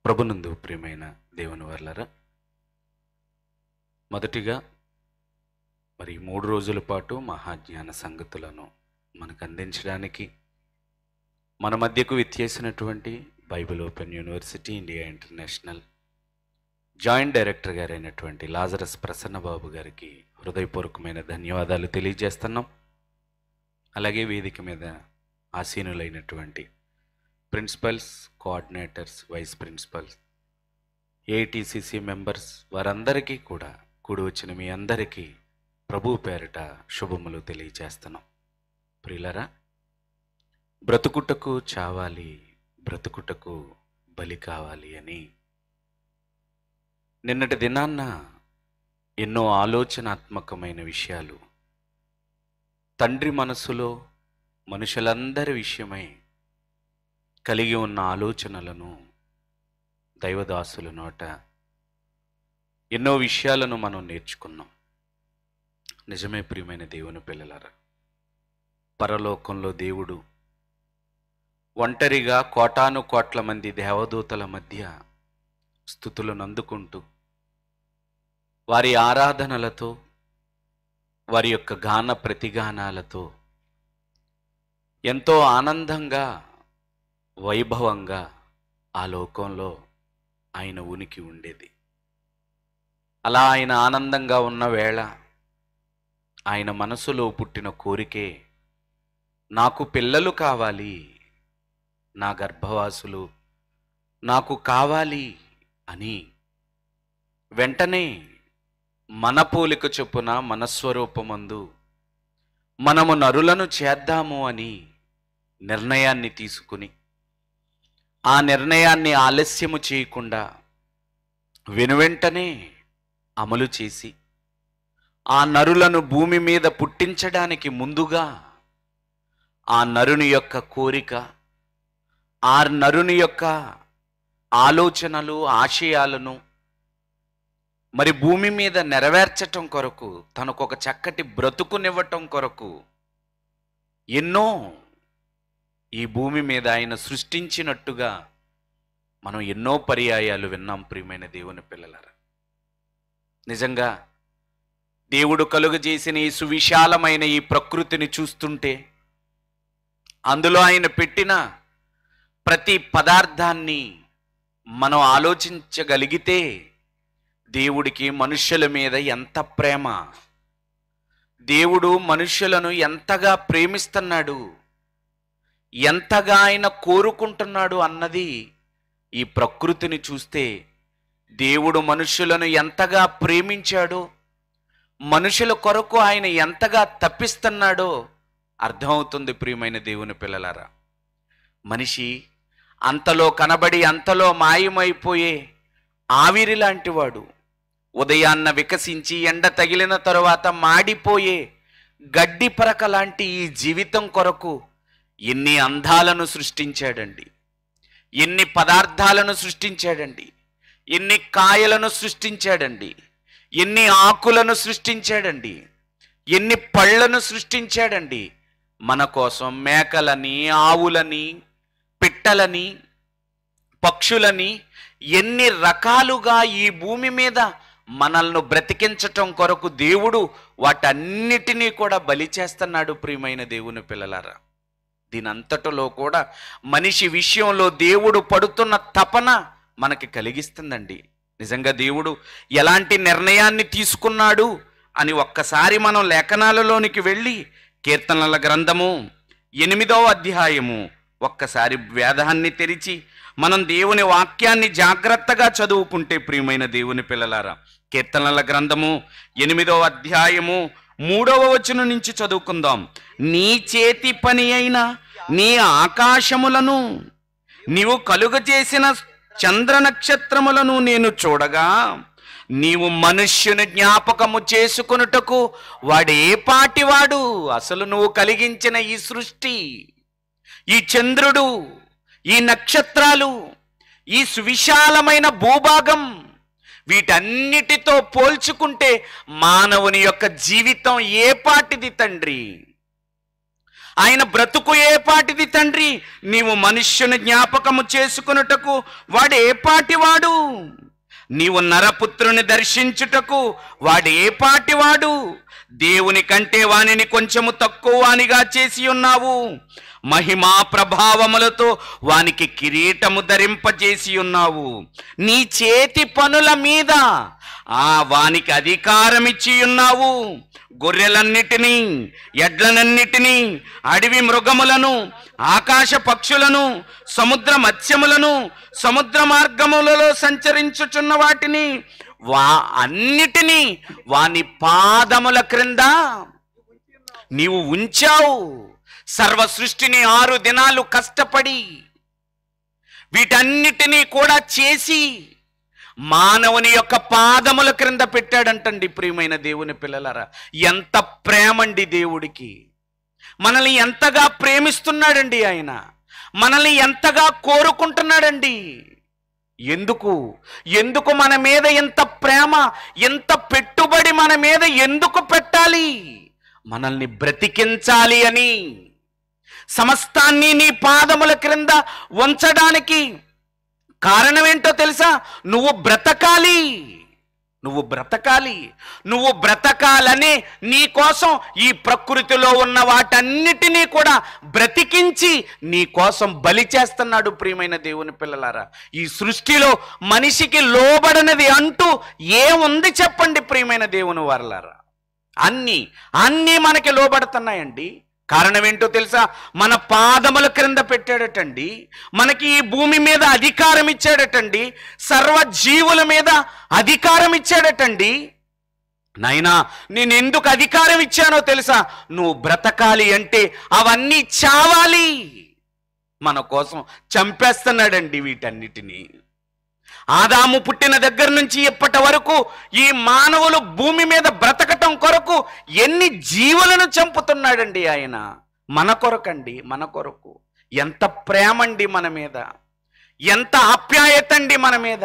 ప్రభునందు ప్రియమైన దేవుని వర్లరా, మొదటిగా మరి 3 రోజుల పాటు మహాజ్ఞాన సంగతులను మనకు అందించడానికి మన మధ్యకు విచ్చేసినటువంటి Bible open university India international joint director గారైనటువంటి లాజరస్ ప్రసన్నబాబు గారికి హృదయపూర్వకమైన ధన్యవాదాలు తెలియజేస్తున్నాం. అలాగే వేదిక మీద ఆసీనులైనటువంటి principals, coordinators, vice principals, AITCC members వారందరికీ కూడా కూడి వచ్చిన మీ అందరికీ ప్రభు పేరిట శుభములు తెలియజేస్తున్నాం. ప్రియులరా, బ్రతుకుటకు చావాలి, బ్రతుకుటకు బలి కావాలి అని నిన్నటి దినాన్న ఎన్నో ఆలోచనాత్మకమైన విషయాలు తండ్రి మనసులో మనుషులందరి విషయమై కలిగి ఉన్న ఆలోచనలను దైవదాసుల నోట ఎన్నో విషయాలను మనం నేర్చుకున్నాం. నిజమే ప్రియమైన దేవుని పిల్లలారా, పరలోకంలో దేవుడు ఒంటరిగా కోటాను కోట్ల మంది దేవదూతల మధ్య స్తుతులను అందుకుంటూ వారి ఆరాధనలతో, వారి యొక్క గాన ప్రతిగానాలతో ఎంతో ఆనందంగా, వైభవంగా ఆ లోకంలో ఆయన ఉనికి ఉండేది. అలా ఆయన ఆనందంగా ఉన్న వేళ ఆయన మనసులో పుట్టిన కోరికే, నాకు పిల్లలు కావాలి, నా గర్భవాసులు నాకు కావాలి అని వెంటనే మన పోలిక చొప్పున మన స్వరూపమందు మనము నరులను చేద్దాము అని నిర్ణయాన్ని తీసుకుని, ఆ నిర్ణయాన్ని ఆలస్యము చేయకుండా వెనువెంటనే అమలు చేసి, ఆ నరులను భూమి మీద పుట్టించడానికి ముందుగా ఆ నరుని యొక్క కోరిక, ఆ నరుని యొక్క ఆలోచనలు, ఆశయాలను మరి భూమి మీద నెరవేర్చటం కొరకు, తనకు ఒక చక్కటి బ్రతుకునివ్వటం కొరకు ఎన్నో ఈ భూమి మీద ఆయన సృష్టించినట్టుగా మనం ఎన్నో పర్యాయాలు విన్నాం. ప్రియమైన దేవుని పిల్లలారా, నిజంగా దేవుడు కలుగజేసిన ఈ సువిశాలమైన ఈ ప్రకృతిని చూస్తుంటే, అందులో ఆయన పెట్టిన ప్రతి పదార్థాన్ని మనం ఆలోచించగలిగితే దేవుడికి మనుష్యుల మీద ఎంత ప్రేమ, దేవుడు మనుష్యులను ఎంతగా ప్రేమిస్తున్నాడు, ఎంతగా ఆయన కోరుకుంటున్నాడు అన్నది ఈ ప్రకృతిని చూస్తే, దేవుడు మనుష్యులను ఎంతగా ప్రేమించాడో, మనుషుల కొరకు ఆయన ఎంతగా తప్పిస్తున్నాడో అర్థమవుతుంది. ప్రియమైన దేవుని పిల్లలారా, మనిషి అంతలో కనబడి అంతలో మాయమైపోయే ఆవిరి లాంటివాడు, ఉదయాన్న వికసించి ఎండ తగిలిన తరువాత మాడిపోయే గడ్డి పరక లాంటి ఈ జీవితం కొరకు ఎన్ని అందాలను సృష్టించాడండి, ఎన్ని పదార్థాలను సృష్టించాడండి, ఎన్ని కాయలను సృష్టించాడండి, ఎన్ని ఆకులను సృష్టించాడండి, ఎన్ని పళ్ళను సృష్టించాడండి. మన కోసం మేకలని, ఆవులని, పిట్టలని, పక్షులని ఎన్ని రకాలుగా ఈ భూమి మీద మనల్ని బ్రతికించటం కొరకు దేవుడు వాటన్నిటినీ కూడా బలి చేస్తున్నాడు. ప్రియమైన దేవుని పిల్లలారా, దీనంతటిలో కూడా మనిషి విషయంలో దేవుడు పడుతున్న తపన మనకి కలిగిస్తుందండి. నిజంగా దేవుడు ఎలాంటి నిర్ణయాన్ని తీసుకున్నాడు అని ఒక్కసారి మనం లేఖనాలలోనికి వెళ్ళి కీర్తనల గ్రంథము 8వ అధ్యాయము ఒక్కసారి వేదాన్ని తెరిచి మనం దేవుని వాక్యాన్ని జాగ్రత్తగా చదువుకుంటే, ప్రియమైన దేవుని పిల్లలారా, కీర్తనల గ్రంథము 8వ అధ్యాయము 3వ వచనం నుంచి చదువుకుందాం. నీ చేతి పని అయిన నీ ఆకాశములను, నీవు కలుగజేసిన చంద్ర నక్షత్రములను నేను చూడగా, నీవు మనుష్యుని జ్ఞాపకము చేసుకొనుటకు వాడు ఏ పాటివాడు? అసలు నువ్వు కలిగించిన ఈ సృష్టి, ఈ చంద్రుడు, ఈ నక్షత్రాలు, ఈ సువిశాలమైన భూభాగం, వీటన్నిటితో పోల్చుకుంటే మానవుని యొక్క జీవితం ఏ పాటిది తండ్రి? ఆయన బ్రతుకు ఏ పాటిది తండ్రి? నీవు మనుష్యుని జ్ఞాపకము చేసుకున్నటకు వాడు ఏ పాటివాడు? నీవు నరపుత్రుని దర్శించుటకు వాడు ఏ పాటివాడు? దేవుని కంటే వానిని కొంచెము తక్కువ వానిగా చేసి ఉన్నావు. మహిమా ప్రభావములతో వానికి కిరీటము ధరింపజేసి ఉన్నావు. నీ చేతి పనుల మీద వానికి అధికారం ఇచ్చి ఉన్నావు. గొర్రెలన్నిటినీ, ఎడ్లనన్నిటినీ, అడవి మృగములను, ఆకాశ పక్షులను, సముద్ర మత్స్యములను, సముద్ర మార్గములలో సంచరించుచున్న వాటిని అన్నిటినీ వాని పాదముల క్రింద నీవు ఉంచావు. సర్వ సృష్టిని 6 దినాలు కష్టపడి వీటన్నిటినీ కూడా చేసి మానవుని యొక్క పాదముల క్రింద పెట్టాడంటండి. ప్రియమైన దేవుని పిల్లలారా, ఎంత ప్రేమండి దేవుడికి! మనల్ని ఎంతగా ప్రేమిస్తున్నాడండి ఆయన, మనల్ని ఎంతగా కోరుకుంటున్నాడండి. ఎందుకు మన మీద ఎంత ప్రేమ, ఎంత పెట్టుబడి మన మీద ఎందుకు పెట్టాలి? మనల్ని బ్రతికించాలి అని, సమస్తాన్ని నీ పాదముల క్రింద ఉంచడానికి కారణం ఏంటో తెలుసా? నువ్వు బ్రతకాలి. నువ్వు బ్రతకాలని నీ కోసం ఈ ప్రకృతిలో ఉన్న వాటన్నిటినీ కూడా బ్రతికించి నీ కోసం బలి చేస్తున్నాడు. ప్రియమైన దేవుని పిల్లలారా, ఈ సృష్టిలో మనిషికి లోబడనిది అంటూ ఏముంది చెప్పండి ప్రియమైన దేవుని వారలారా? అన్నీ మనకి లోబడుతున్నాయండి. కారణం ఏంటో తెలుసా? మన పాదముల క్రింద పెట్టాడటండి. మనకి ఈ భూమి మీద అధికారం ఇచ్చాడటండి. సర్వ జీవుల మీద అధికారం ఇచ్చాడటండి. నాయనా, నేను ఎందుకు అధికారం ఇచ్చానో తెలుసా? నువ్వు బ్రతకాలి అంటే అవన్నీ చావాలి. మన కోసం చంపేస్తున్నాడండి వీటన్నిటినీ. ఆదాము పుట్టిన దగ్గర నుంచి ఇప్పటి వరకు ఈ మానవులు భూమి మీద బ్రతకటం కొరకు ఎన్ని జీవులను చంపుతున్నాడండి ఆయన. మన కొరకండి, మన కొరకు. ఎంత ప్రేమండి మన మీద, ఎంత ఆప్యాయత అండి మన మీద.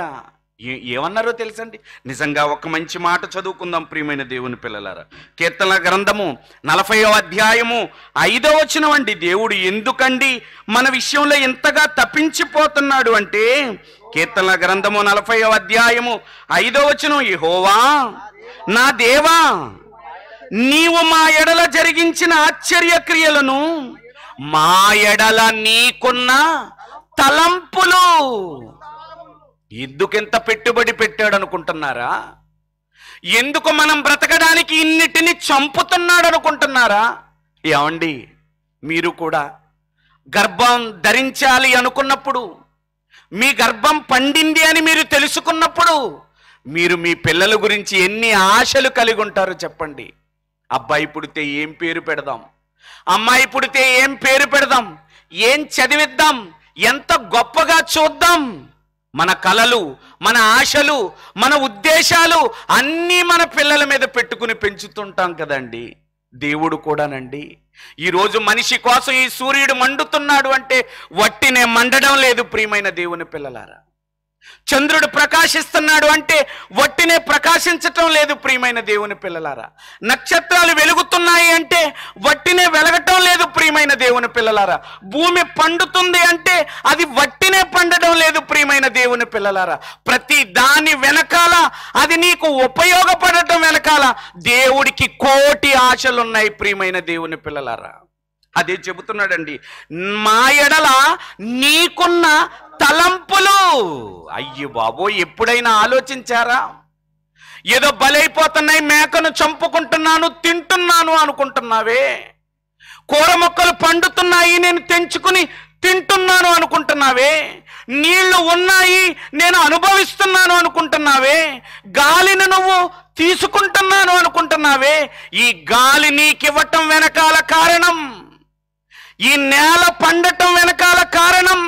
ఏమన్నారో తెలుసండి? నిజంగా ఒక మంచి మాట చదువుకుందాం ప్రియమైన దేవుని పిల్లలారా. కీర్తనల గ్రంథము 40వ అధ్యాయము 5వ వచనం అండి. దేవుడు ఎందుకండి మన విషయంలో ఎంతగా తప్పించిపోతున్నాడు అంటే, కీర్తనల గ్రంథము 40వ అధ్యాయము 5వ వచనం, యెహోవా నా దేవా, నీవు మా ఎడల జరిగించిన ఆశ్చర్య క్రియలను, మా ఎడల నీకున్న తలంపులు. ఎందుకెంత పెట్టుబడి పెట్టాడు అనుకుంటున్నారా? ఎందుకు మనం బ్రతకడానికి ఇన్నిటిని చంపుతున్నాడు అనుకుంటున్నారా? ఏమండి, మీరు కూడా గర్భం ధరించాలి అనుకున్నప్పుడు, మీ గర్భం పండింది అని మీరు తెలుసుకున్నప్పుడు, మీరు మీ పిల్లల గురించి ఎన్ని ఆశలు కలిగి ఉంటారో చెప్పండి. అబ్బాయి పుడితే ఏం పేరు పెడదాం, అమ్మాయి పుడితే ఏం పేరు పెడదాం, ఏం చదివిద్దాం, ఎంత గొప్పగా చూద్దాం. మన కలలు, మన ఆశలు, మన ఉద్దేశాలు అన్నీ మన పిల్లల మీద పెట్టుకుని పెంచుతుంటాం కదండి. దేవుడు కూడానండి, ఈరోజు మనిషి కోసం ఈ సూర్యుడు మండుతున్నాడు అంటే వట్టినే మండడం లేదు ప్రియమైన దేవుని పిల్లలారా. చంద్రుడు ప్రకాశిస్తున్నాడు అంటే వట్టినే ప్రకాశించటం లేదు ప్రియమైన దేవుని పిల్లలారా. నక్షత్రాలు వెలుగుతున్నాయి అంటే వట్టినే వెలగటం లేదు ప్రియమైన దేవుని పిల్లలారా. భూమి పండుతుంది అంటే అది వట్టినే పండడం లేదు ప్రియమైన దేవుని పిల్లలారా. ప్రతి దాని వెనకాల, అది నీకు ఉపయోగపడటం వెనకాల దేవుడికి కోటి ఆశలున్నాయి ప్రియమైన దేవుని పిల్లలారా. అదే చెబుతున్నాడండి, మా ఎడల నీకున్న తలంపులు. అయ్యో బాబో, ఎప్పుడైనా ఆలోచించారా? ఏదో బలైపోతున్నాయి, మేకను చంపుకుంటున్నాను, తింటున్నాను అనుకుంటున్నావే. కూర మొక్కలు పండుతున్నాయి, నేను తెంచుకుని తింటున్నాను అనుకుంటున్నావే. నీళ్లు ఉన్నాయి, నేను అనుభవిస్తున్నాను అనుకుంటున్నావే. గాలిని నువ్వు తీసుకుంటున్నాను అనుకుంటున్నావే. ఈ గాలి నీకివ్వటం వెనకాల కారణం, ఈ నేల పండటం వెనకాల కారణం,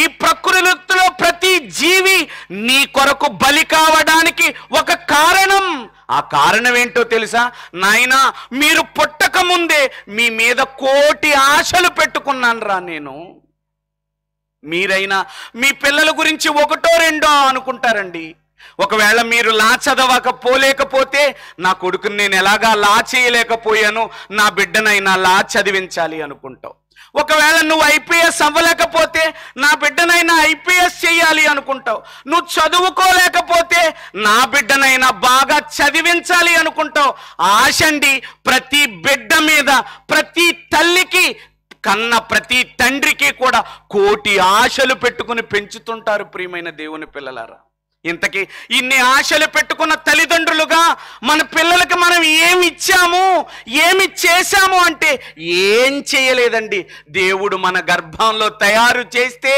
ఈ ప్రకృతిలో ప్రతి జీవి నీ కొరకు బలి కావడానికి ఒక కారణం. ఆ కారణం ఏంటో తెలుసా? నాయనా, మీరు పుట్టక ముందే మీ మీద కోటి ఆశలు పెట్టుకున్నాను రా నేను. మీరైనా మీ పిల్లల గురించి ఒకటో రెండో అనుకుంటారండి. ఒకవేళ మీరు లా చదవకపోలేకపోతే నా కొడుకుని నేను ఎలాగా లా చేయలేకపోయాను, నా బిడ్డనైనా లా చదివించాలి అనుకుంటావు. ఒకవేళ నువ్వు ఐపీఎస్ అవ్వలేకపోతే నా బిడ్డనైనా ఐపీఎస్ చేయాలి అనుకుంటావు. నువ్వు చదువుకోలేకపోతే నా బిడ్డనైనా బాగా చదివించాలి అనుకుంటావు. ఆశండి ప్రతి బిడ్డ మీద, ప్రతి తల్లికి, కన్న ప్రతి తండ్రికి కూడా కోటి ఆశలు పెట్టుకుని పెంచుతుంటారు ప్రియమైన దేవుని పిల్లలారా. ఇంతకీ ఇన్ని ఆశలు పెట్టుకున్న తల్లిదండ్రులుగా మన పిల్లలకి మనం ఏమి ఇచ్చాము, ఏమి చేశాము అంటే ఏం చేయలేదండి. దేవుడు మన గర్భంలో తయారు చేస్తే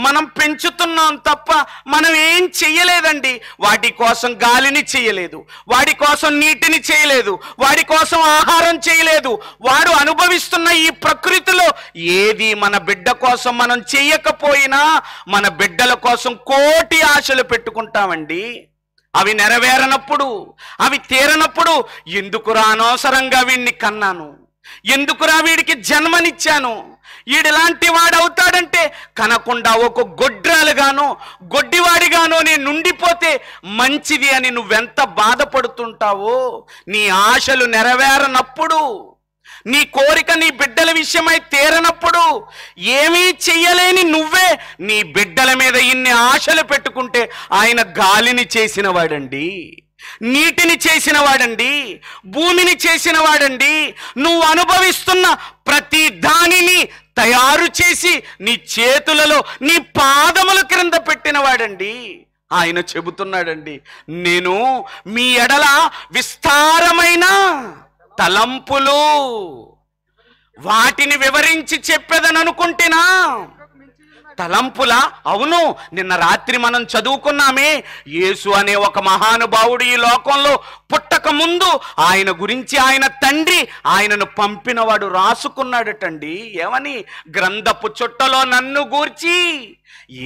మనం పెంచుతున్నాం తప్ప మనం ఏం చెయ్యలేదండి. వాటి కోసం గాలిని చేయలేదు, వాడి కోసం నీటిని చేయలేదు, వాడి కోసం ఆహారం చేయలేదు. వాడు అనుభవిస్తున్న ఈ ప్రకృతిలో ఏది మన బిడ్డ కోసం మనం చెయ్యకపోయినా మన బిడ్డల కోసం కోటి ఆశలు పెట్టుకుంటామండి. అవి నెరవేరనప్పుడు, అవి తీరనప్పుడు ఎందుకురా అనవసరంగా వీడిని కన్నాను, ఎందుకురా వీడికి జన్మనిచ్చాను, వీడిలాంటి వాడు అవుతాడంటే కనకుండా ఒక గొడ్రాలుగానో గొడ్డివాడిగానో నేను ఉండిపోతే మంచిది అని నువ్వెంత బాధపడుతుంటావో. నీ ఆశలు నెరవేరనప్పుడు, నీ కోరిక నీ బిడ్డల విషయమై తీరనప్పుడు, ఏమీ చెయ్యలేని నువ్వే నీ బిడ్డల మీద ఇన్ని ఆశలు పెట్టుకుంటే ఆయన గాలిని చేసిన వాడండి, నీటిని చేసిన వాడండి, భూమిని చేసిన వాడండి. నువ్వు అనుభవిస్తున్న ప్రతి దానిని తయారు చేసి నీ చేతులలో, నీ పాదముల క్రింద పెట్టిన వాడండి. ఆయన చెబుతున్నాడండి, నేను మీ ఎడల విస్తారమైన తలంపులు, వాటిని వివరించి చెప్పేదని అనుకుంటేనా? తలంపుల? అవును, నిన్న రాత్రి మనం చదువుకున్నామే, యేసు అనే ఒక మహానుభావుడు ఈ లోకంలో పుట్టక ముందు ఆయన గురించి ఆయన తండ్రి ఆయనను పంపినవాడు రాసుకున్నాడటండి. ఏమని? గ్రంథపు చుట్టలో నన్ను గూర్చి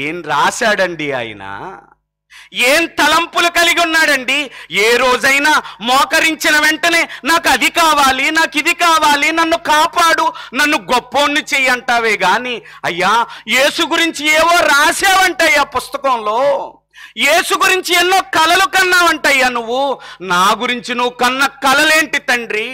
ఏం రాశాడండి ఆయన? ఏం తలంపులు కలిగి ఉన్నాడండి? ఏ రోజైనా మోకరించిన వెంటనే నాకు అది కావాలి, నాకు ఇది కావాలి, నన్ను కాపాడు, నన్ను గొప్పోణ్ణి చెయ్యి అంటావే గాని, అయ్యా యేసు గురించి ఏవో రాసావంటయ్యా పుస్తకంలో, యేసు గురించి ఎన్నో కలలు కన్నావంటయ్యా నువ్వు. నా గురించి నువ్వు కన్న కలలేంటి తండ్రి?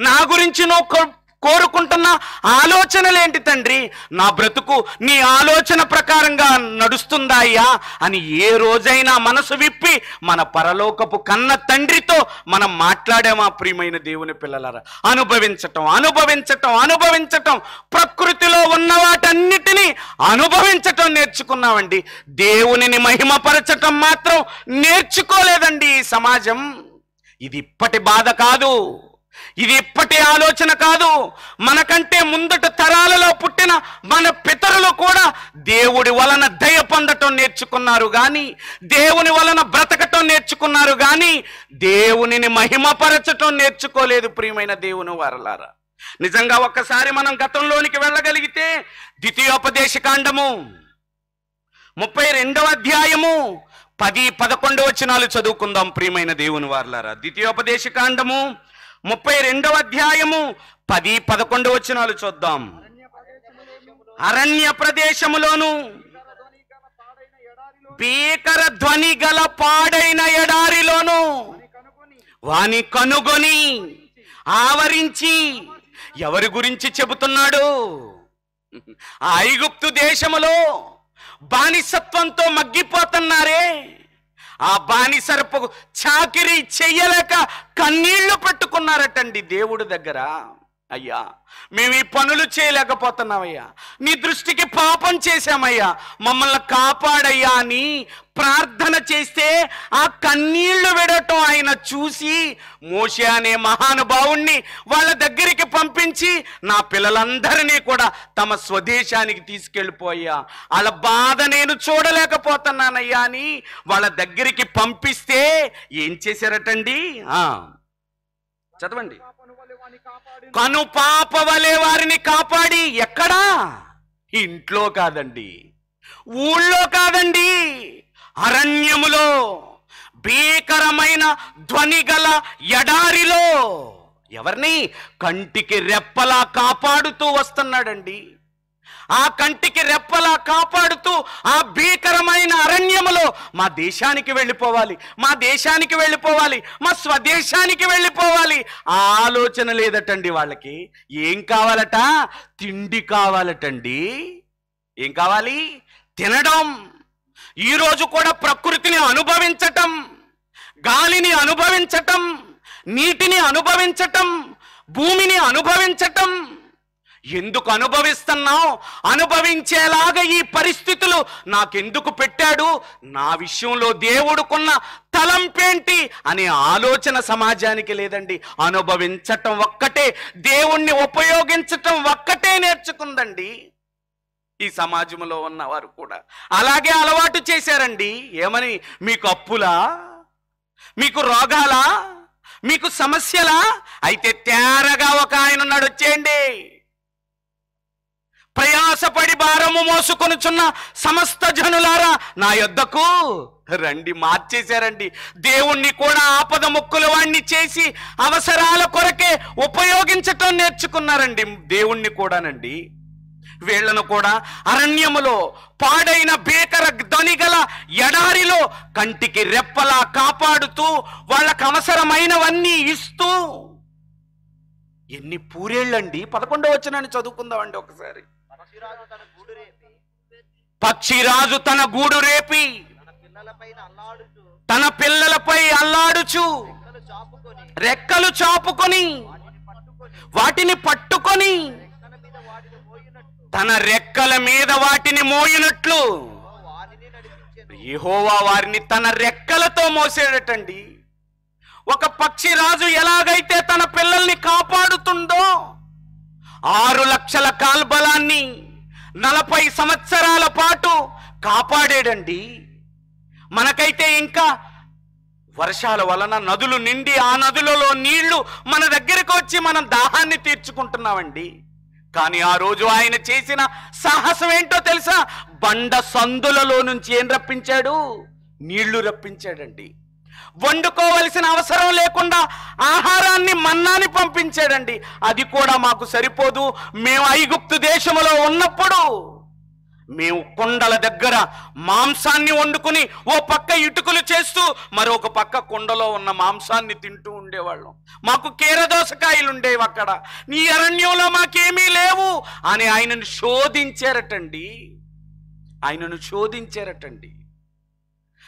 నా గురించి నువ్వు కోరుకుంటున్న ఆలోచనలేంటి తండ్రి? నా బ్రతుకు నీ ఆలోచన ప్రకారంగా నడుస్తుందా అయ్యా అని ఏ రోజైనా మనసు విప్పి మన పరలోకపు కన్న తండ్రితో మనం మాట్లాడామా ప్రియమైన దేవుని పిల్లలారా? అనుభవించటం, అనుభవించటం, అనుభవించటం, ప్రకృతిలో ఉన్న వాటన్నిటినీ అనుభవించటం నేర్చుకున్నామండి. దేవునిని మహిమపరచటం మాత్రం నేర్చుకోలేదండి ఈ సమాజం. ఇది ఇప్పటి బాధ కాదు, ఇది ఇప్పటి ఆలోచన కాదు. మనకంటే ముందట తరాలలో పుట్టిన మన పితరులు కూడా దేవుడి వలన దయ పొందటం నేర్చుకున్నారు కానీ, దేవుని వలన బ్రతకటం నేర్చుకున్నారు కానీ, దేవునిని మహిమపరచటం నేర్చుకోలేదు ప్రియమైన దేవుని వారలారా. నిజంగా ఒక్కసారి మనం గతంలోనికి వెళ్ళగలిగితే ద్వితీయోపదేశకాండము 32వ అధ్యాయము 10-11 వచనాలు చదువుకుందాం ప్రియమైన దేవుని వారలారా. ద్వితీయోపదేశకాండము 32వ అధ్యాయము 10-11 వచనాలు చూద్దాం. అరణ్య ప్రదేశములోను భీకర ధ్వని గల పాడైన ఎడారిలోను వాని కనుగొని ఆవరించి. ఎవరి గురించి చెబుతున్నాడు? ఐగుప్తు దేశములో బానిసత్వంతో మగ్గిపోతున్నారే, ఆ బానిసరపు చాకిరీ చెయ్యలేక కన్నీళ్లు పెట్టుకున్నారటండి దేవుడి దగ్గర. అయ్యా మేము ఈ పనులు చేయలేకపోతున్నామయ్యా, నీ దృష్టికి పాపం చేశామయ్యా, మమ్మల్ని కాపాడయ్యా అని ప్రార్థన చేస్తే ఆ కన్నీళ్లు విడటం ఆయన చూసి మోషే అనే మహానుభావుణ్ణి వాళ్ళ దగ్గరికి పంపించి, నా పిల్లలందరినీ కూడా తమ స్వదేశానికి తీసుకెళ్ళిపోయా, వాళ్ళ బాధ నేను చూడలేకపోతున్నానయ్యా అని వాళ్ళ దగ్గరికి పంపిస్తే ఏం చేశారటండి? చదవండి. కను పాప వలె వారిని కాపాడి. ఎక్కడా? ఇంట్లో కాదండి, ఊళ్ళో కాదండి, అరణ్యములో, భీకరమైన ధ్వని గల ఎడారిలో. ఎవరిని? కంటికి రెప్పలా కాపాడుతూ వస్తున్నాడండి. ఆ కంటికి రెప్పలా కాపాడుతూ ఆ భీకరమైన అరణ్యములో మా దేశానికి వెళ్ళిపోవాలి, మా దేశానికి వెళ్ళిపోవాలి, మా స్వదేశానికి వెళ్ళిపోవాలి. ఆ ఆలోచన లేదటండి వాళ్ళకి. ఏం కావాలట? తిండి కావాలటండి. ఏం కావాలి? తినడం. ఈరోజు కూడా ప్రకృతిని అనుభవించటం, గాలిని అనుభవించటం, నీటిని అనుభవించటం, భూమిని అనుభవించటం. ఎందుకు అనుభవిస్తున్నావు? అనుభవించేలాగా ఈ పరిస్థితులు నాకెందుకు పెట్టాడు? నా విషయంలో దేవుడుకున్న తలంపేంటి అనే ఆలోచన సమాజానికి లేదండి. అనుభవించటం ఒక్కటే, దేవుణ్ణి ఉపయోగించటం ఒక్కటే నేర్చుకుందండి ఈ సమాజంలో ఉన్నవారు కూడా. అలాగే అలవాటు చేశారండి. ఏమని? మీకు అప్పులా? మీకు రోగాలా? మీకు సమస్యలా? అయితే తేరగా ఒక ఆయన ఉన్నాడు, వచ్చేయండి. ప్రయాసపడి భారము మోసుకొనుచున్న సమస్త జనులారా నా యొద్దకు రండి. మార్చేశారండి. దేవుణ్ణి కూడా ఆపద ముక్కుల వాణ్ణి చేసి అవసరాల కొరకే ఉపయోగించటం నేర్చుకున్నారండి. దేవుణ్ణి కూడానండి. వీళ్లను కూడా అరణ్యములో పాడైన భీకర ధ్వనిగల ఎడారిలో కంటికి రెప్పలా కాపాడుతూ వాళ్ళకు అవసరమైనవన్నీ ఇస్తూ. ఎన్ని పూరేళ్ళండి. 11వ వచనాన్ని చదువుకుందామండి ఒకసారి. పక్షిరాజు తన గూడు రేపి తన పిల్లలపై అల్లాడుచు రెక్కలు చాపుకొని వాటిని పట్టుకొని తన రెక్కల మీద వాటిని మోయినట్లు యెహోవా వారిని తన రెక్కలతో మోసేడటండి. ఒక పక్షిరాజు ఎలాగైతే తన పిల్లల్ని కాపాడుతుందో 6 లక్షల కాల్బలాన్ని 40 సంవత్సరాల పాటు కాపాడేడండి. మనకైతే ఇంకా వర్షాల వలన నదులు నిండి ఆ నదులలో నీళ్లు మన దగ్గరకు వచ్చి మనం దాహాన్ని తీర్చుకుంటున్నామండి. కానీ ఆ రోజు ఆయన చేసిన సాహసం ఏంటో తెలుసా? బండ సందులలో నుంచి ఏం రప్పించాడు? నీళ్లు రప్పించాడండి. వండుకోవలసిన అవసరం లేకుండా ఆహారాన్ని, మన్నాని పంపించాడండి. అది కూడా మాకు సరిపోదు. మేము ఐగుప్తు దేశంలో ఉన్నప్పుడు మేము కొండల దగ్గర మాంసాన్ని వండుకుని ఓ పక్క ఇటుకలు చేస్తూ మరొక పక్క కొండలో ఉన్న మాంసాన్ని తింటూ ఉండేవాళ్ళం. మాకు కీరదోసకాయలు ఉండేవి అక్కడ. నీ అరణ్యంలో మాకేమీ లేవు అని ఆయనను శోధించారటండి. ఆయనను శోధించారటండి.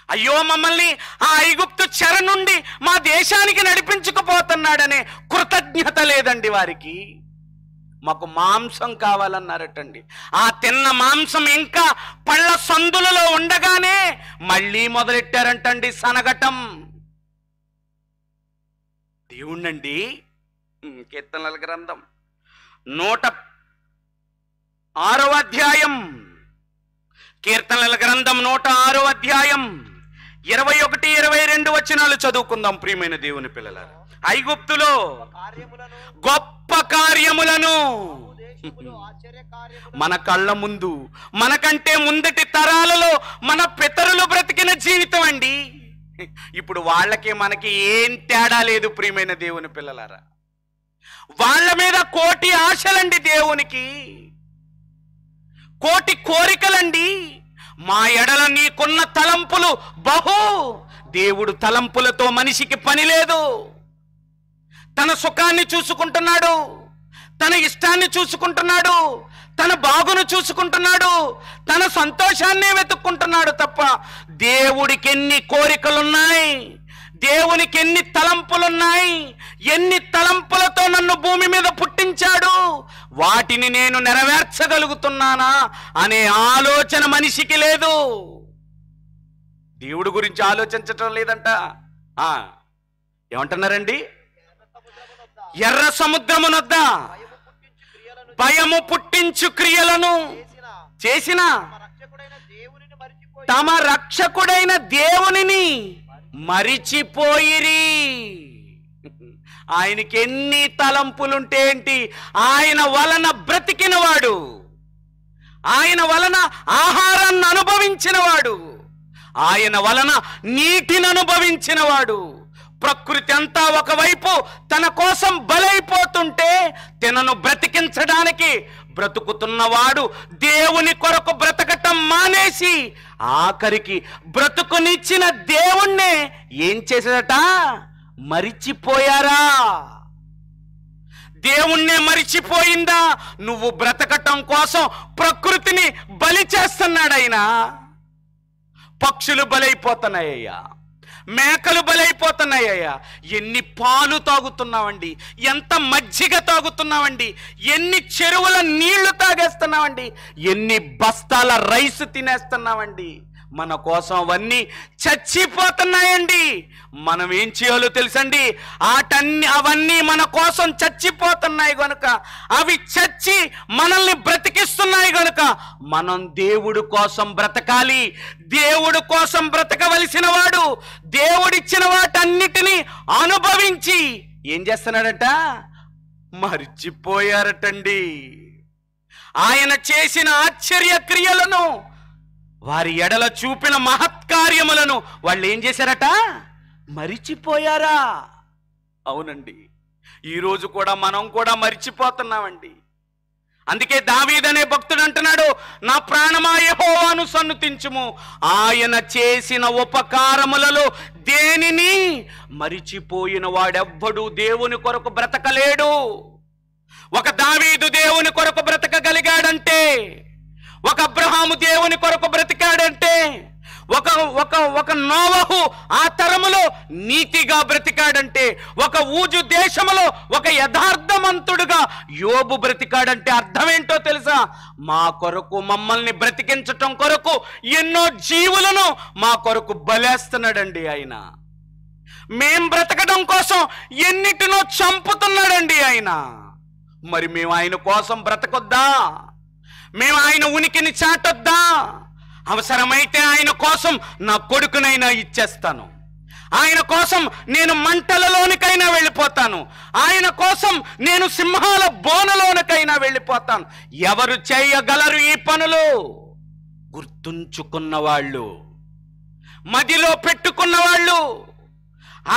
అయ్యో, మమ్మల్ని ఆ ఐగుప్తు చెర నుండి మా దేశానికి నడిపించుకుపోతున్నాడనే కృతజ్ఞత లేదండి వారికి. మాకు మాంసం కావాలన్నారటండి. ఆ తిన్న మాంసం ఇంకా పళ్ళ సందులలో ఉండగానే మళ్ళీ మొదలెట్టారంటండి సనగటం. దేవుణ్ణండి. కీర్తనల గ్రంథం 106వ అధ్యాయం, కీర్తనల గ్రంథం 106వ అధ్యాయం 21, 22 వచనాలు చదువుకుందాం ప్రియమైన దేవుని పిల్లలారా. ఐగుప్తులో గొప్ప కార్యములను మన కళ్ళ ముందు, మనకంటే ముందటి తరాలలో మన పితరులు బ్రతికిన జీవితం అండి. ఇప్పుడు వాళ్ళకి మనకి ఏం తేడా లేదు ప్రియమైన దేవుని పిల్లలారా. వాళ్ళ మీద కోటి ఆశలండి, దేవునికి కోటి కోరికలండి. మా ఎడల నీకున్న తలంపులు బహు. దేవుడు తలంపులతో మనిషికి పని లేదు. తన సుఖాన్ని చూసుకుంటున్నాడు, తన ఇష్టాన్ని చూసుకుంటున్నాడు, తన బాగును చూసుకుంటున్నాడు, తన సంతోషాన్నే వెతుక్కుంటున్నాడు తప్ప దేవుడికి ఎన్ని కోరికలున్నాయి, దేవునికి ఎన్ని తలంపులున్నాయి, ఎన్ని తలంపులతో నన్ను భూమి మీద పుట్టించాడు, వాటిని నేను నెరవేర్చగలుగుతున్నానా అనే ఆలోచన మనిషికి లేదు. దేవుడి గురించి ఆలోచించటం లేదంట. ఏమంటున్నారండి? ఎర్ర సముద్రమునొద్ద భయము పుట్టించు క్రియలను చేసిన తమ రక్షకుడైన దేవునిని మరిచిపోయిరి. ఆయనకి ఎన్ని తలంపులుంటే ఏంటి? ఆయన వలన బ్రతికినవాడు, ఆయన వలన ఆహారాన్ని అనుభవించినవాడు, ఆయన వలన నీటిని అనుభవించినవాడు. ప్రకృతి అంతా ఒకవైపు తన కోసం బలైపోతుంటే తనను బ్రతికించడానికి బ్రతుకుతున్నవాడు దేవుని కొరకు బ్రతకటం మానేసి ఆఖరికి బ్రతుకునిచ్చిన దేవుణ్ణే ఏం చేశాడట? మరిచిపోయారా? దేవుణ్ణే మరిచిపోయిందా? నువ్వు బ్రతకటం కోసం ప్రకృతిని బలి చేస్తున్నాడు ఆయన. పక్షులు బలైపోతున్నాయ్యా, మేకలు బలైపోతున్నాయ్యా. ఎన్ని పాలు తాగుతున్నావండి, ఎంత మజ్జిగ తాగుతున్నావండి, ఎన్ని చెరువుల నీళ్లు తాగేస్తున్నావండి, ఎన్ని బస్తాల రైస్ తినేస్తున్నావండి. మన కోసం అవన్నీ చచ్చిపోతున్నాయండి. మనం ఏం చేయాలో తెలుసండి? అవన్నీ మన కోసం చచ్చిపోతున్నాయి గనుక, అవి చచ్చి మనల్ని బ్రతికిస్తున్నాయి గనుక మనం దేవుడు కోసం బ్రతకాలి. దేవుడు కోసం బ్రతకవలసిన వాడు దేవుడిచ్చిన వాటన్నిటినీ అనుభవించి ఏం చేస్తున్నాడట? మరిచిపోయారటండి. ఆయన చేసిన ఆశ్చర్య క్రియలను, వారి ఎడల చూపిన మహత్కార్యములను వాళ్ళు ఏం చేశారట? మరిచిపోయారా? అవునండి, ఈరోజు కూడా మనం కూడా మరిచిపోతున్నామండి. అందుకే దావీదు అనే భక్తుడు అంటున్నాడు, నా ప్రాణమా యెహోవాను సన్నుతించుము, ఆయన చేసిన ఉపకారములలో దేనిని మరిచిపోయిన వాడెవ్వడు దేవుని కొరకు బ్రతకలేడు. ఒక దావీదు దేవుని కొరకు బ్రతకగలిగాడంటే, ఒక అబ్రహాము దేవుని కొరకు బ్రతికాడంటే, ఒక నోవహు ఆ తరములో నీతిగా బ్రతికాడంటే, ఒక ఊజు దేశములో ఒక యథార్థవంతుడుగా యోబు బ్రతికాడంటే అర్థం ఏంటో తెలుసా? మా కొరకు, మమ్మల్ని బ్రతికించటం కొరకు ఎన్నో జీవులను మా కొరకు బలేస్తున్నాడండి ఆయన. మేం బ్రతకడం కోసం ఎన్నిటినో చంపుతున్నాడండి ఆయన. మరి మేము ఆయన కోసం బ్రతకొద్దా? మేము ఆయన ఉనికిని చాటొద్దా? అవసరమైతే ఆయన కోసం నా కొడుకునైనా ఇచ్చేస్తాను, ఆయన కోసం నేను మంటలలోనికైనా వెళ్ళిపోతాను, ఆయన కోసం నేను సింహాల బోనలోనికైనా వెళ్ళిపోతాను. ఎవరు చేయగలరు ఈ పనులు? గుర్తుంచుకున్న వాళ్ళు, మదిలో పెట్టుకున్న వాళ్ళు,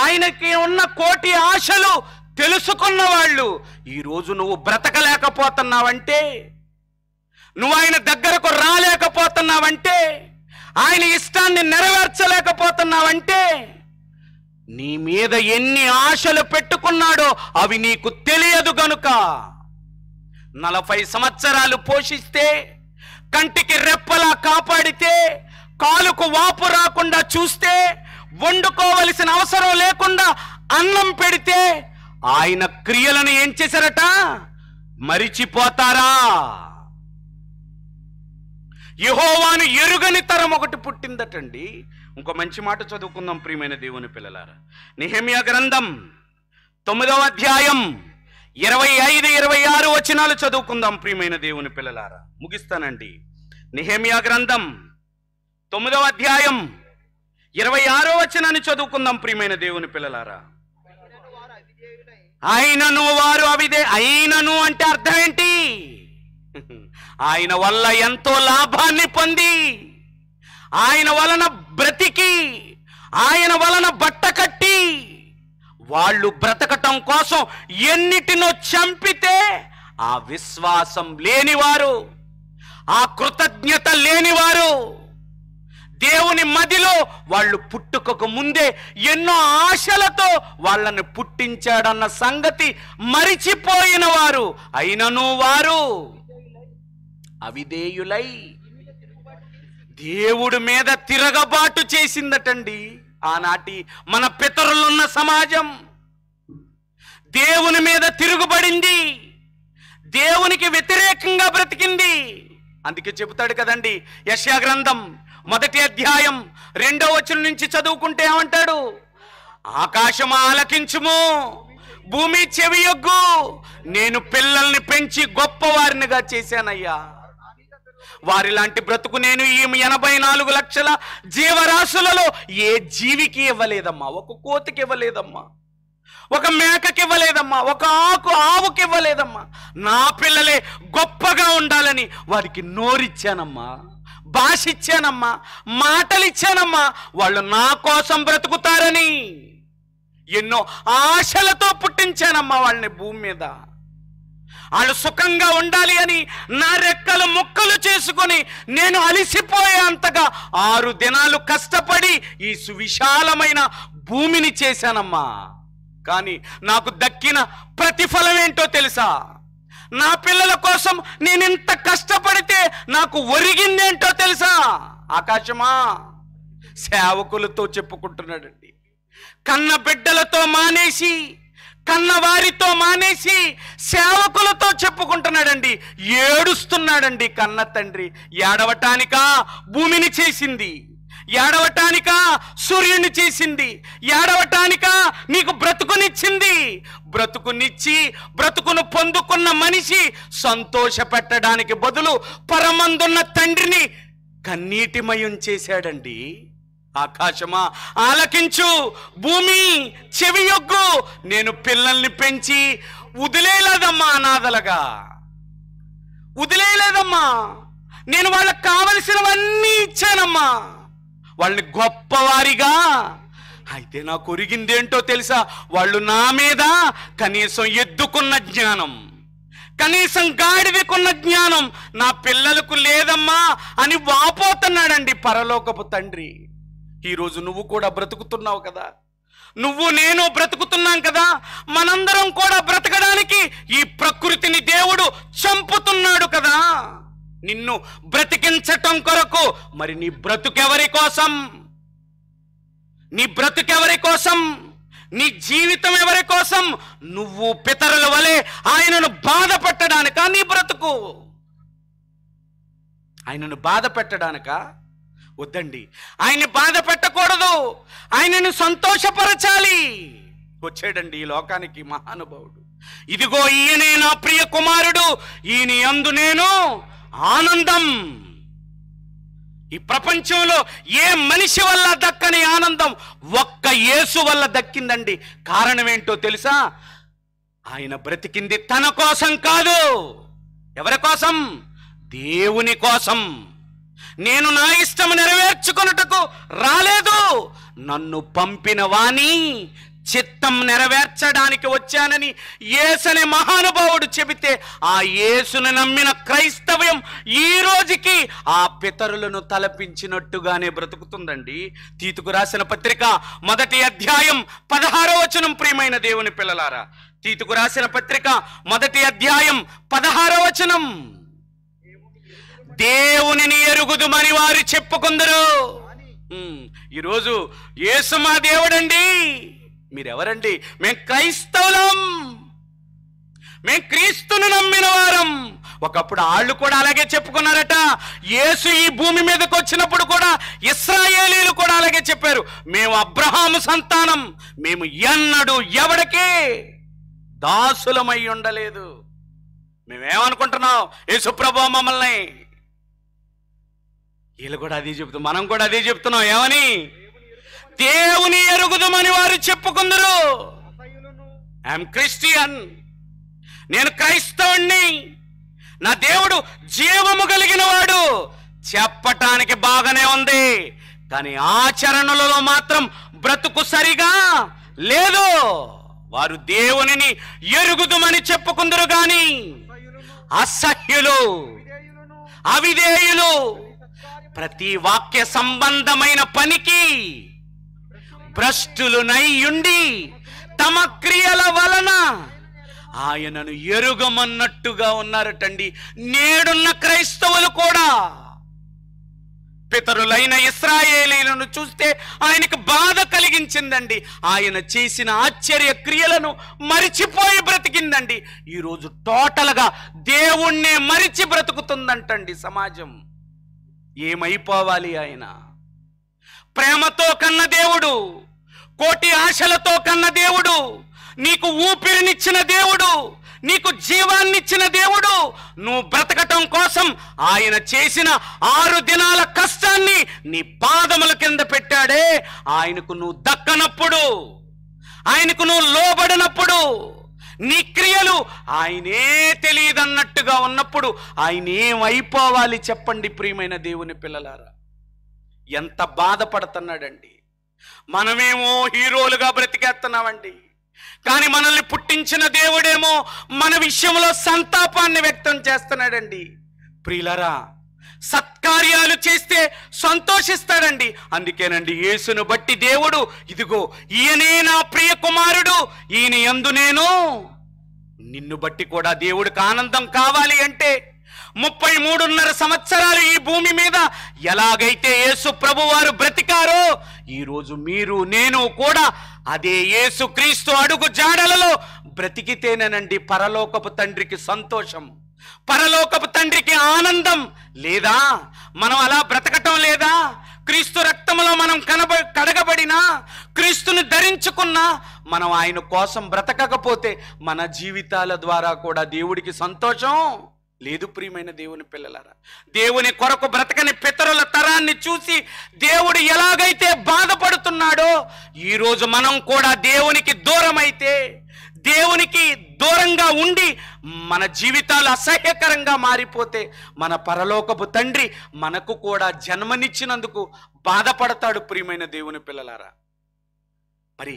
ఆయనకి ఉన్న కోటి ఆశలు తెలుసుకున్న వాళ్ళు. ఈరోజు నువ్వు బ్రతకలేకపోతున్నావంటే, నువ్వు ఆయన దగ్గరకు రాలేకపోతున్నావంటే, ఆయన ఇష్టాన్ని నెరవేర్చలేకపోతున్నావంటే, నీ మీద ఎన్ని ఆశలు పెట్టుకున్నాడో అవి నీకు తెలియదు గనుక. 40 సంవత్సరాలు పోషిస్తే, కంటికి రెప్పలా కాపాడితే, కాలుకు వాపు రాకుండా చూస్తే, వండుకోవలసిన అవసరం లేకుండా అన్నం పెడితే, ఆయన క్రియలను ఏం చేశారట? మరిచిపోతారా? యెహోవాను ఎరుగని తరం ఒకటి పుట్టిందటండి. ఇంకో మంచి మాట చదువుకుందాం ప్రియమైన దేవుని పిల్లలారా. నెహెమ్యా గ్రంథం 9వ అధ్యాయం 25-26 వచనాలు చదువుకుందాం ప్రియమైన దేవుని పిల్లలారా. ముగిస్తానండి. నెహెమ్యా గ్రంథం 9వ అధ్యాయం 26వ వచనాన్ని చదువుకుందాం ప్రియమైన దేవుని పిల్లలారా. ఆయనను వారు అయినను అంటే అర్థం ఏంటి? ఆయన వల్ల ఎంతో లాభాన్ని పొంది, ఆయన వలన బ్రతికి, ఆయన వలన బట్ట కట్టి, వాళ్ళు బ్రతకటం కోసం ఎన్నిటినో చంపితే, ఆ విశ్వాసం లేనివారు, ఆ కృతజ్ఞత లేనివారు, దేవుని మదిలో వాళ్ళు పుట్టుకకు ముందే ఎన్నో ఆశలతో వాళ్ళని పుట్టించాడన్న సంగతి మరిచిపోయిన వారు, అయినను వారు అవిధేయులై దేవుడి మీద తిరగబాటు చేసిందటండి. ఆనాటి మన పితరులున్న సమాజం దేవుని మీద తిరుగుబడింది, దేవునికి వ్యతిరేకంగా బ్రతికింది. అందుకే చెబుతాడు కదండి యెషయా గ్రంథం 1వ అధ్యాయం 2వ వచనం నుంచి చదువుకుంటే ఏమంటాడు? ఆకాశం ఆలకించుము, భూమి చెవియొగ్గు, నేను పిల్లల్ని పెంచి గొప్పవారినిగా చేశానయ్యా. వారిలాంటి బ్రతుకు నేను ఈ 84 లక్షల జీవరాశులలో ఏ జీవికి ఇవ్వలేదమ్మా, ఒక కోతికి ఇవ్వలేదమ్మా, ఒక మేకకి ఇవ్వలేదమ్మా, ఒక ఆవుకి ఇవ్వలేదమ్మా. నా పిల్లలే గొప్పగా ఉండాలని వారికి నోరిచ్చానమ్మా, భాష ఇచ్చానమ్మా, మాటలు ఇచ్చానమ్మా. వాళ్ళు నా కోసం బ్రతుకుతారని ఎన్నో ఆశలతో పుట్టించానమ్మా వాళ్ళని భూమి మీద. వాళ్ళు సుఖంగా ఉండాలి అని నా రెక్కలు ముక్కలు చేసుకొని నేను అలిసిపోయేంతగా 6 దినాలు కష్టపడి ఈ సువిశాలమైన భూమిని చేశానమ్మా. కానీ నాకు దక్కిన ప్రతిఫలం ఏంటో తెలుసా? నా పిల్లల కోసం నేను ఇంత కష్టపడితే నాకు ఒరిగిందేంటో తెలుసా? ఆకాశమా, సేవకులతో చెప్పుకుంటున్నాడండి. కన్న బిడ్డలతో మానేసి, కన్నవారితో మానేసి సేవకులతో చెప్పుకుంటున్నాడండి. ఏడుస్తున్నాడండి కన్న తండ్రి. ఏడవటానికా భూమిని చేసింది? ఏడవటానికా సూర్యుని చేసింది? ఏడవటానికా నీకు బ్రతుకునిచ్చింది? బ్రతుకునిచ్చి బ్రతుకును పొందుకున్న మనిషి సంతోష పెట్టడానికి బదులు పరమందున్న తండ్రిని కన్నీటిమయం చేశాడండి. ఆకాశమా ఆలకించు, భూమి చెవియొగ్గు. నేను పిల్లల్ని పెంచి వదిలేయలేదమ్మా, అనాథలుగా వదిలేయలేదమ్మా. నేను వాళ్ళకి కావలసినవన్నీ ఇచ్చానమ్మా, వాళ్ళని గొప్పవారిగా. అయితే నాకు ఒరిగిందేంటో తెలుసా? వాళ్ళు నా మీద కనీసం ఎద్దుకున్న జ్ఞానం, కనీసం గాడిదకున్న జ్ఞానం నా పిల్లలకు లేదమ్మా అని వాపోతున్నాడండి పరలోకపు తండ్రి. ఈరోజు నువ్వు కూడా బ్రతుకుతున్నావు కదా, నువ్వు నేను బ్రతుకుతున్నాం కదా. మనందరం కూడా బ్రతకడానికి ఈ ప్రకృతిని దేవుడు చంపుతున్నాడు కదా, నిన్ను బ్రతికించటం కొరకు. మరి నీ బ్రతుకెవరి కోసం? నీ బ్రతుకెవరి కోసం? నీ జీవితం ఎవరి కోసం? నువ్వు పితరుల వలె ఆయనను బాధ పెట్టడానికా నీ బ్రతుకు? ఆయనను బాధ పెట్టడానికా? వద్దండి, ఆయన్ని బాధ పెట్టకూడదు, ఆయనను సంతోషపరచాలి. వచ్చాడండి ఈ లోకానికి మహానుభావుడు. ఇదిగో ఈయనే నా ప్రియ కుమారుడు, ఈయన యందు నేను ఆనందం. ఈ ప్రపంచంలో ఏ మనిషి వల్ల దక్కని ఆనందం ఒక్క యేసు వల్ల దక్కిందండి. కారణం ఏంటో తెలుసా? ఆయన బ్రతికింది తన కోసం కాదు. ఎవరి కోసం? దేవుని కోసం. నేను నా ఇష్టం నెరవేర్చుకొనుటకు రాలేదు, నన్ను పంపిన వాని చిత్తం నెరవేర్చడానికి వచ్చానని యేసనే మహానుభావుడు చెబితే, ఆ యేసును నమ్మిన క్రైస్తవ్యం ఈ రోజుకి ఆ పితరులను తలపించినట్టుగానే బ్రతుకుతుందండి. తీతుకు రాసిన పత్రిక 1వ అధ్యాయం 16వ వచనం. ప్రియమైన దేవుని పిల్లలారా, తీతుకు రాసిన పత్రిక 1వ అధ్యాయం 16వ వచనం. దేవునిని ఎరుగుదుమని వారు చెప్పుకుందరు. ఈరోజు యేసు మా దేవుడండి. మీరెవరండి? మేము క్రైస్తవులం, మేము క్రీస్తును నమ్మిన వారం. ఒకప్పుడు వాళ్ళు కూడా అలాగే చెప్పుకున్నారట. యేసు ఈ భూమి మీదకి వచ్చినప్పుడు కూడా ఇశ్రాయేలీలు కూడా అలాగే చెప్పారు, మేము అబ్రహాము సంతానం, మేము ఎన్నడూ ఎవడికి దాసులమై ఉండలేదు. మేమేమనుకుంటున్నాం? యేసు ప్రభువు మమ్మల్ని. వీళ్ళు కూడా అదే చెప్తాం, మనం కూడా అదే చెప్తున్నాం. ఏమని? దేవుని ఎరుగుదుమని వారు చెప్పుకుందరు. ఐఎమ్ క్రిస్టియన్, నేను క్రైస్తవుణ్ణి, నా దేవుడు జీవము కలిగిన వాడు. చెప్పటానికి బాగానే ఉంది, కానీ ఆచరణలలో మాత్రం బ్రతుకు సరిగా లేదు. వారు దేవునిని ఎరుగుదుమని చెప్పుకుందరు గాని అసహ్యులు, అవిధేయులు, ప్రతి వాక్య సంబంధమైన పనికి భ్రష్టులునైయుండి తమ క్రియల వలన ఆయనను ఎరుగమన్నట్టుగా ఉన్నారటండి. నేడున్న క్రైస్తవులు కూడా పితరులైన ఇశ్రాయేలీలను చూస్తే ఆయనకు బాధ కలిగించిందండి. ఆయన చేసిన ఆశ్చర్య క్రియలను మరిచిపోయి బ్రతికిందండి. ఈరోజు టోటల్గా దేవుణ్ణే మరిచి బ్రతుకుతుందంటండి సమాజం. ఏమైపోవాలి? ఆయన ప్రేమతో కన్న దేవుడు, కోటి ఆశలతో కన్న దేవుడు, నీకు ఊపిరినిచ్చిన దేవుడు, నీకు జీవాన్నిచ్చిన దేవుడు, నువ్వు బ్రతకటం కోసం ఆయన చేసిన 6 దినాల కష్టాన్ని నీ పాదముల కింద పెట్టాడే. ఆయనకు నువ్వు దక్కనప్పుడు, ఆయనకు నువ్వు లోబడినప్పుడు, నీ క్రియలు ఆయనే తెలియదన్నట్టుగా ఉన్నప్పుడు ఆయన ఏమైపోవాలి చెప్పండి ప్రియమైన దేవుని పిల్లలారా? ఎంత బాధపడుతున్నాడండి. మనమేమో హీరోలుగా బ్రతికేస్తున్నామండి, కానీ మనల్ని పుట్టించిన దేవుడేమో మన విషయంలో సంతాపాన్ని వ్యక్తం చేస్తున్నాడండి. ప్రియులారా, సత్కార్యాలు చేస్తే సంతోషిస్తాడండి. అందుకేనండి యేసును బట్టి దేవుడు, ఇదిగో ఈయనే నా ప్రియ కుమారుడు, ఈయన యందు నేను. నిన్ను బట్టి కూడా దేవుడికి ఆనందం కావాలి అంటే 33.5 సంవత్సరాలు ఈ భూమి మీద ఎలాగైతే యేసు ప్రభువారు బ్రతికారో, ఈరోజు మీరు నేను కూడా అదే యేసు క్రీస్తు అడుగు జాడలలో బ్రతికితేనేనండి పరలోకపు తండ్రికి సంతోషం, పరలోకపు తండ్రికి ఆనందం. లేదా మనం అలా బ్రతకటం లేదా? క్రీస్తు రక్తంలో మనం కడగబడినా, క్రీస్తుని ధరించుకున్నా, మనం ఆయన కోసం బ్రతకకపోతే మన జీవితాల ద్వారా కూడా దేవుడికి సంతోషం లేదు. ప్రియమైన దేవుని పిల్లలారా, దేవుని కొరకు బ్రతకని పితరుల తరాన్ని చూసి దేవుడు ఎలాగైతే బాధపడుతున్నాడో, ఈరోజు మనం కూడా దేవునికి దూరమైతే, దేవునికి దూరంగా ఉండి మన జీవితాలు అసహ్యకరంగా మారిపోతే, మన పరలోకపు తండ్రి మనకు కూడా జన్మనిచ్చినందుకు బాధపడతాడు. ప్రియమైన దేవుని పిల్లలారా, మరి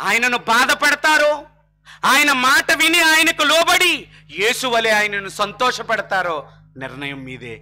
ఆయనను బాధపడతారో, ఆయన మాట విని ఆయనకు లోబడి యేసు వలె ఆయనను సంతోషపెడతారో నిర్ణయం మీదే.